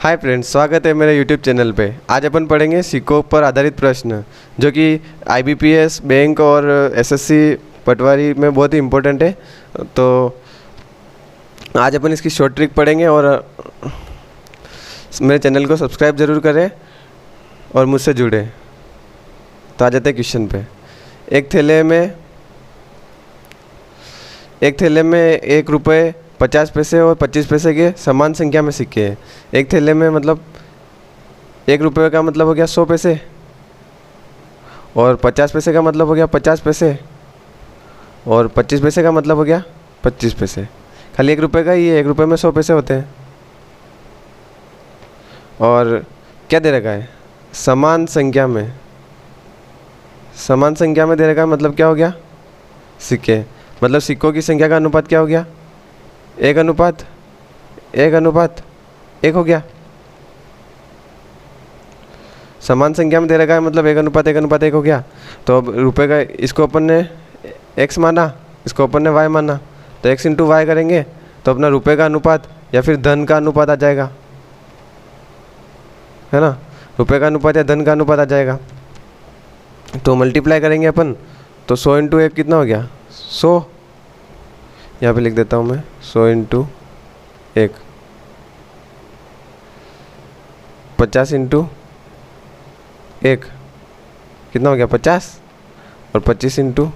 Hi friends, स्वागत है मेरे यूट्यूब चैनल पे। आज अपन पढ़ेंगे सिक्कों पर आधारित प्रश्न जो कि आईबीपीएस, बैंक और एसएससी पटवारी में बहुत ही इम्पोर्टेंट है। तो आज अपन इसकी शॉर्ट ट्रिक पढ़ेंगे और मेरे चैनल को सब्सक्राइब ज़रूर करें और मुझसे जुड़े। तो आ जाते हैं क्वेश्चन पे। एक थैले में 1 रुपये 50 पैसे और 25 पैसे के समान संख्या में सिक्के हैं। एक थैले में मतलब 1 रुपये का मतलब हो गया 100 पैसे और 50 पैसे का मतलब हो गया 50 पैसे और 25 पैसे का मतलब हो गया 25 पैसे। खाली 1 रुपये का ही है, 1 रुपये में 100 पैसे होते हैं। और क्या दे रखा है? समान संख्या में दे रखा है। मतलब क्या हो गया? सिक्के। मतलब सिक्कों की संख्या का अनुपात क्या हो गया? 1:1 हो गया। समान संख्या में दे रखा है मतलब 1:1 हो गया। तो अब रुपए का इसको अपन ने x माना, इसको अपन ने y माना, तो x इंटू वाई करेंगे तो अपना रुपए का अनुपात या फिर धन का अनुपात आ जाएगा, है ना। रुपए का अनुपात या धन का अनुपात आ जाएगा। तो मल्टीप्लाई करेंगे अपन, तो 100 इंटू 1 कितना हो गया? 100। यहाँ पे लिख देता हूँ मैं 100 इंटू 1। 50 इंटू 1 कितना हो गया? 50। और 25 इंटू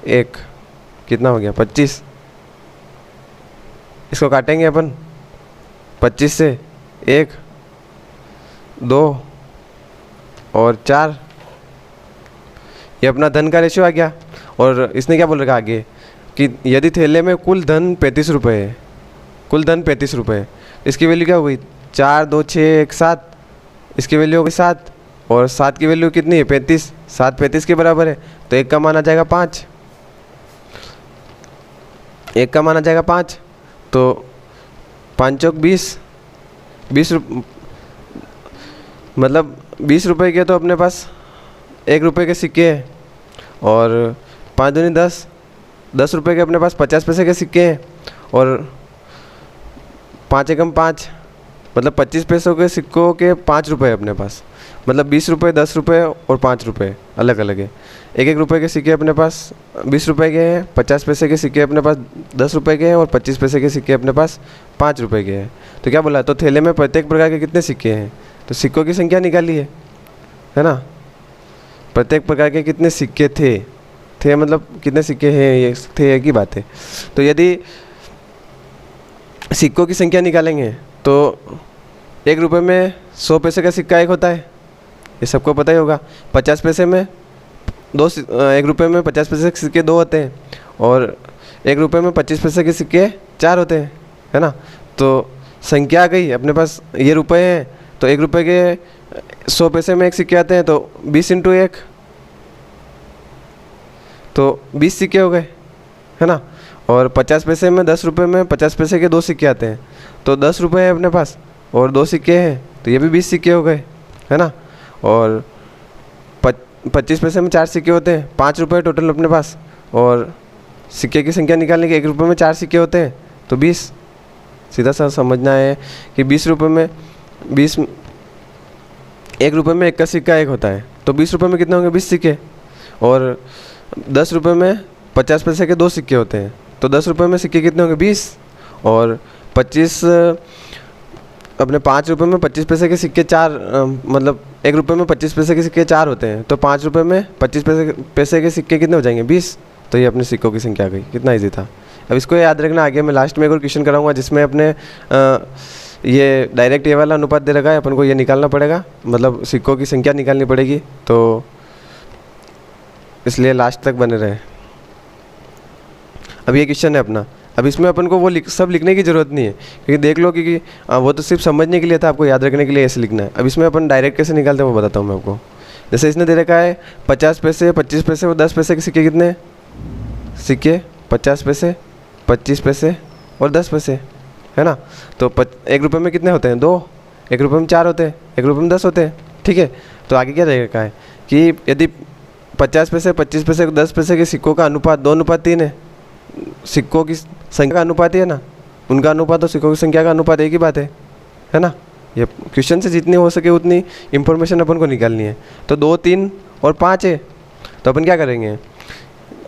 1 कितना हो गया? 25। इसको काटेंगे अपन 25 से 1, 2 और 4। ये अपना धन का रेशियो आ गया। और इसने क्या बोल रखा आगे कि यदि थैले में कुल धन 35 रुपये है, कुल धन 35 रुपये, इसकी वैल्यू क्या हो गई? 4, 2, 6, 1, 7। इसकी वैल्यू हो गई 7 और 7 की वैल्यू कितनी है? 35। 7 35 के बराबर है तो 1 का मान आ जाएगा 5। 1 का मान आ जाएगा 5। तो 5 चौक 20 मतलब 20 रुपये के तो अपने पास 1 रुपये के सिक्के हैं और 5 दूनी 10 रुपये के अपने पास 50 पैसे के सिक्के हैं और 5 एकम 5 मतलब 25 पैसों के सिक्कों के 5 रुपये अपने पास। मतलब 20 रुपये, 10 रुपये और 5 रुपये अलग अलग है। 1 रुपये के सिक्के अपने पास 20 रुपये के हैं, 50 पैसे के सिक्के अपने पास 10 रुपये के हैं और 25 पैसे के सिक्के अपने पास 5 रुपये के हैं। तो क्या बोला? तो थैले में प्रत्येक प्रकार के कितने सिक्के हैं? तो सिक्कों की संख्या निकाली है ना। प्रत्येक प्रकार के कितने सिक्के थे मतलब कितने सिक्के हैं, ये थे एक ही बात है। तो यदि सिक्कों की संख्या निकालेंगे तो 1 रुपये में 100 पैसे का सिक्का 1 होता है, ये सबको पता ही होगा। 50 पैसे में 1 रुपये में 50 पैसे के सिक्के 2 होते हैं और 1 रुपये में 25 पैसे के सिक्के 4 होते हैं, है ना। तो संख्या आ गई अपने पास। ये रुपये हैं तो 1 रुपये के 100 पैसे में 1 सिक्के आते हैं तो 20 इंटू 1 तो 20 सिक्के हो गए, है ना। और 50 पैसे में 10 रुपये में 50 पैसे के 2 सिक्के आते हैं तो 10 रुपये है अपने पास और 2 सिक्के हैं तो ये भी 20 सिक्के हो गए, है ना। और 25 पैसे में 4 सिक्के होते हैं, 5 रुपये टोटल अपने पास। और सिक्के की संख्या निकालने के 1 रुपये में 4 सिक्के होते हैं तो 20। सीधा सा समझना है कि 20 रुपये में 1 रुपये में 1 का सिक्का 1 होता है तो 20 रुपये में कितने होंगे? 20 सिक्के। और 10 रुपये में 50 पैसे के 2 सिक्के होते हैं तो 10 रुपये में सिक्के कितने होंगे? 20। और 25 अपने 5 रुपये में 25 पैसे के सिक्के 4 मतलब 1 रुपये में 25 पैसे के सिक्के 4 होते हैं तो 5 रुपये में 25 पैसे के सिक्के कितने हो जाएंगे? 20। तो ये अपने सिक्कों की संख्या आ गई। कितना ईजी था। अब इसको याद रखना। आगे मैं लास्ट में एक और क्वेश्चन कराऊंगा जिसमें अपने ये डायरेक्ट ये वाला अनुपात दे रखा है, अपन को ये निकालना पड़ेगा, मतलब सिक्कों की संख्या निकालनी पड़ेगी। तो इसलिए लास्ट तक बने रहे। अब ये क्वेश्चन है अपना। अब इसमें अपन को वो सब लिखने की ज़रूरत नहीं है क्योंकि देख लो कि वो तो सिर्फ समझने के लिए था, आपको याद रखने के लिए ऐसे लिखना है। अब इसमें अपन डायरेक्ट कैसे निकालते हैं वो बताता हूँ मैं आपको। जैसे इसने दे रखा है 50 पैसे, 25 पैसे और 10 पैसे के सिक्के कितने सिक्के? 50 पैसे, 25 पैसे और 10 पैसे, है ना। तो 1 रुपये में कितने होते हैं? 2। 1 रुपये में 4 होते हैं, 1 रुपये में 10 होते हैं, ठीक है। तो आगे क्या दे रखा है कि यदि 50 पैसे, 25 पैसे, 10 पैसे के सिक्कों का अनुपात 2:3 है। सिक्कों की संख्या का अनुपात ही है ना, उनका अनुपात और सिक्कों की संख्या का अनुपात एक ही बात है है ना। ये क्वेश्चन से जितनी हो सके उतनी इंफॉर्मेशन अपन को निकालनी है। तो 2, 3 और 5 है, तो अपन क्या करेंगे,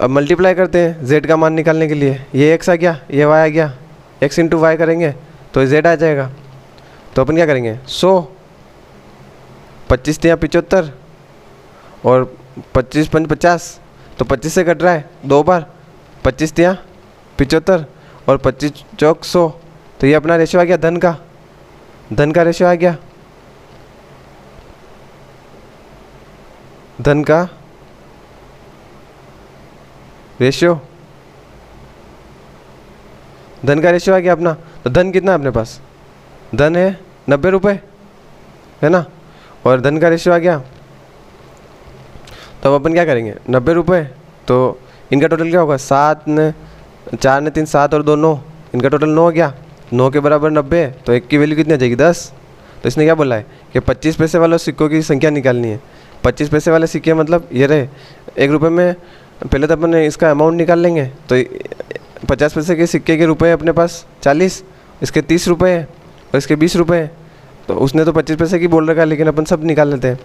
अब मल्टीप्लाई करते हैं z का मान निकालने के लिए। ये x आ गया, ये y आ गया, x इंटू वाई करेंगे तो z आ जाएगा। तो अपन क्या करेंगे, 100, 25 तियाँ 75 और 25 पंच 50, तो 25 से कट रहा है 2 बार, 25 तियाँ 75 और 25 चौक 100। तो ये अपना रेशियो आ गया धन का रेशियो आ गया, धन का रेशियो आ गया अपना। तो धन कितना है अपने पास, धन है 90 रुपये, है ना, और धन का रेशियो आ गया। तो अब अपन क्या करेंगे, 90 रुपये, तो इनका टोटल क्या होगा, 7 ने 4 ने 3 7 और 2 9, इनका टोटल 9 हो गया। 9 के बराबर 90, तो एक की वैल्यू कितनी आ जाएगी 10। तो इसने क्या बोला है कि 25 पैसे वाले सिक्कों की संख्या निकालनी है। 25 पैसे वाले सिक्के मतलब ये रहे, 1 रुपये में पहले तो अपन इसका अमाउंट निकाल लेंगे। तो 50 पैसे के सिक्के के रुपए अपने पास 40, इसके 30 रुपये हैं और इसके 20 रुपये हैं। तो उसने तो 25 पैसे की बोल रखा है, लेकिन अपन सब निकाल लेते हैं।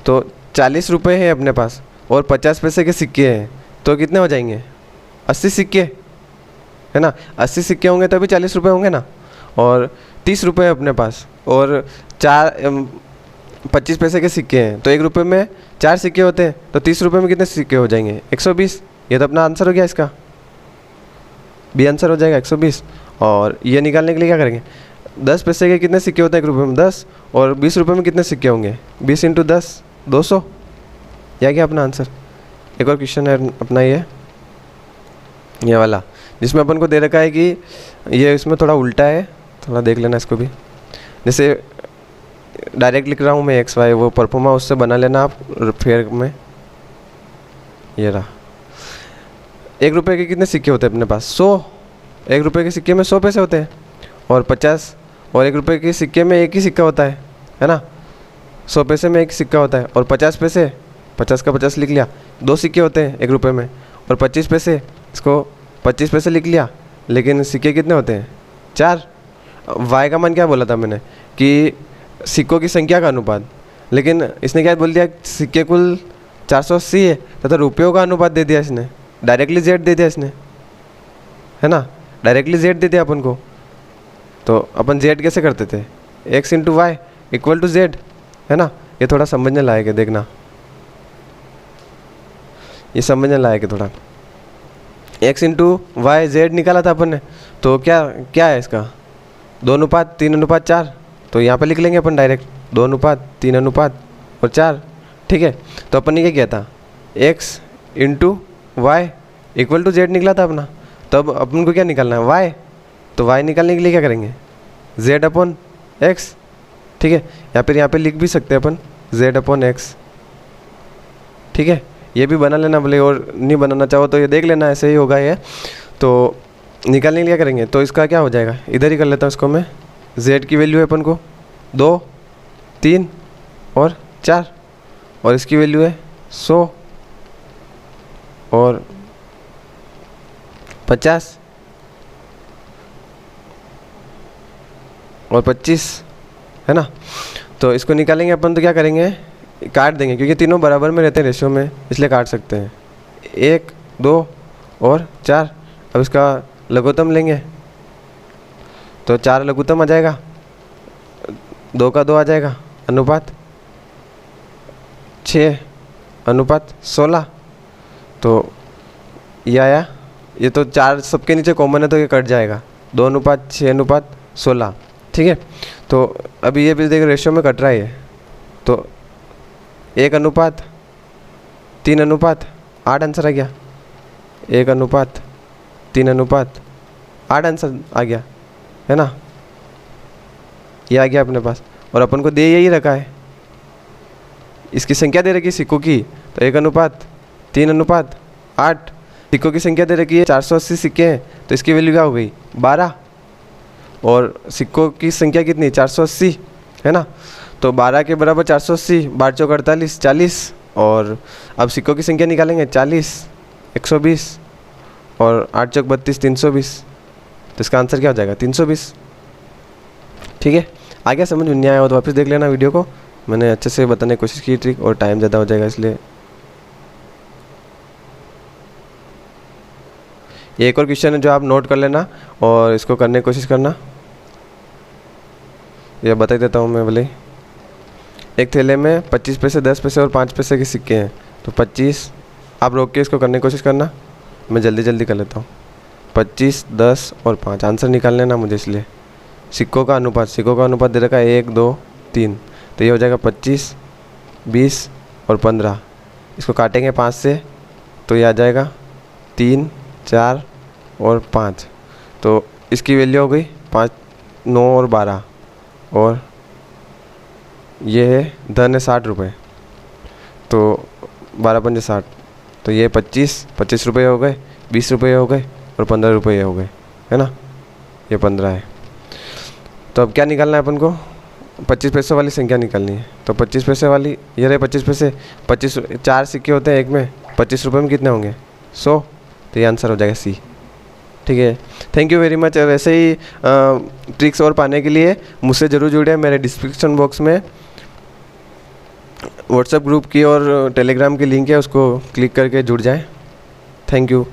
तो 40 रुपये हैं अपने पास और 50 पैसे के सिक्के हैं, तो कितने हो जाएंगे, 80 सिक्के, है ना। 80 सिक्के होंगे तभी 40 रुपये होंगे ना। और 30 रुपये अपने पास और 25 पैसे के सिक्के हैं, तो 1 रुपये में 4 सिक्के होते हैं, तो 30 रुपये में कितने सिक्के हो जाएंगे, 120। ये तो अपना आंसर हो गया, इसका बी आंसर हो जाएगा 120। और ये निकालने के लिए क्या करेंगे, 10 पैसे के कितने सिक्के होते हैं 1 रुपये में, 10, और 20 रुपये में कितने सिक्के होंगे, 20 इंटू 10 200। यह क्या अपना आंसर। एक और क्वेश्चन है अपना ये वाला, जिसमें अपन को दे रखा है कि ये इसमें थोड़ा उल्टा है, थोड़ा देख लेना इसको भी। जैसे डायरेक्ट लिख रहा हूँ मैं XY, वो परफॉर्मा उससे बना लेना आप फेयर में। ये रहा, 1 रुपये के कितने सिक्के होते हैं अपने पास, 100। 1 रुपये के सिक्के में 100 पैसे होते हैं, और 50, और 1 रुपये के सिक्के में एक ही सिक्का होता है ना। 100 पैसे में एक सिक्का होता है, और 50 पैसे, 50 का 50 लिख लिया, 2 सिक्के होते हैं 1 रुपये में, और 25 पैसे, इसको 25 पैसे लिख लिया, लेकिन सिक्के कितने होते हैं, 4। y का मान क्या बोला था मैंने कि सिक्कों की संख्या का अनुपात, लेकिन इसने क्या बोल दिया, सिक्के कुल 480 है, तथा रुपयों का अनुपात दे दिया इसने, डायरेक्टली z दे दिया इसने, है ना, डायरेक्टली z दे दिया अपन को। तो अपन z कैसे करते थे, x into y equal to z, है ना। ये थोड़ा समझने लायक है, देखना ये समझने लायक है थोड़ा। x इंटू वाई z निकाला था अपन ने, तो क्या है इसका, 2:3:4। तो यहाँ पे लिख लेंगे अपन डायरेक्ट 2:3:4 ठीक है। तो अपन ने क्या किया था, x into y equal to z निकला था अपना। तो अब अपन को क्या निकालना है, y। तो y निकालने के लिए क्या करेंगे, z/x, ठीक है। या फिर यहाँ पे लिख भी सकते हैं अपन z/x, ठीक है। ये भी बना लेना बोले, और नहीं बनाना चाहो तो ये देख लेना, ऐसे ही होगा ये। तो निकालने के लिए क्या करेंगे, तो इसका क्या हो जाएगा, इधर ही कर लेता हूँ इसको मैं। z की वैल्यू है अपन को 2, 3 और 4, और इसकी वैल्यू है 100 और 50 और 25, है ना। तो इसको निकालेंगे अपन, तो क्या करेंगे, काट देंगे, क्योंकि तीनों बराबर में रहते हैं रेशियो में, इसलिए काट सकते हैं। 1, 2 और 4। अब इसका लघुत्तम लेंगे, तो 4 लघुत्तम आ जाएगा, 2 का 2 आ जाएगा, अनुपात 6:16। तो ये आया, ये तो 4 सबके नीचे कॉमन है, तो ये कट जाएगा, 2:6:16, ठीक है। तो अभी ये भी देख रेशियो में कट रहा है, तो 1:3:8 आंसर आ गया, 1:3:8 आंसर आ गया, है ना। ये आ गया अपने पास, और अपन को दे यही रखा है, इसकी संख्या दे रखी है सिक्कों की, तो 1:3:8 सिक्कों की संख्या दे रखी है, 480 सिक्के हैं, तो इसकी वैल्यू क्या हो गई 12, और सिक्कों की संख्या कितनी 480, है ना। तो 12 के बराबर 480, 12 चौक 48, 40, और अब सिक्कों की संख्या निकालेंगे 40, 120 और 8 चौक 32, 320। तो इसका आंसर क्या हो जाएगा 320, ठीक है। आ गया समझ में नहीं आया हो तो वापस देख लेना वीडियो को, मैंने अच्छे से बताने की कोशिश की ट्रिक, और टाइम ज़्यादा हो जाएगा इसलिए। ये एक और क्वेश्चन है जो आप नोट कर लेना और इसको करने की कोशिश करना। ये बता देता हूँ मैं भले ही। एक थैले में 25 पैसे, 10 पैसे और 5 पैसे के सिक्के हैं, तो 25, आप रोक के इसको करने की कोशिश करना, मैं जल्दी जल्दी कर लेता हूँ। 25, 10 और 5 आंसर निकाल लेना मुझे, इसलिए सिक्कों का अनुपात दे रखा है 1, 2, 3, तो ये हो जाएगा 25, 20 और 15। इसको काटेंगे 5 से तो ये आ जाएगा 3, 4 और 5, तो इसकी वैल्यू हो गई 5, 9 और 12, और ये है धन है 60 रुपये, तो 12 पंजे 60, तो ये 25 रुपये हो गए, 20 रुपये हो गए और 15 रुपये हो गए, है ना, ये 15 है। तो अब क्या निकालना है अपन को, 25 पैसों वाली संख्या निकालनी है। तो 25 पैसे वाली ये रहे 25 पैसे, 25 4 सिक्के होते हैं एक में, 25 रुपये में कितने होंगे 100, तो ये आंसर हो जाएगा सी। ठीक है, थैंक यू वेरी मच। वैसे ही ट्रिक्स और पाने के लिए मुझसे ज़रूर जुड़े, मेरे डिस्क्रिप्शन बॉक्स में व्हाट्सएप ग्रुप की और टेलीग्राम की लिंक है, उसको क्लिक करके जुड़ जाएं। Thank you.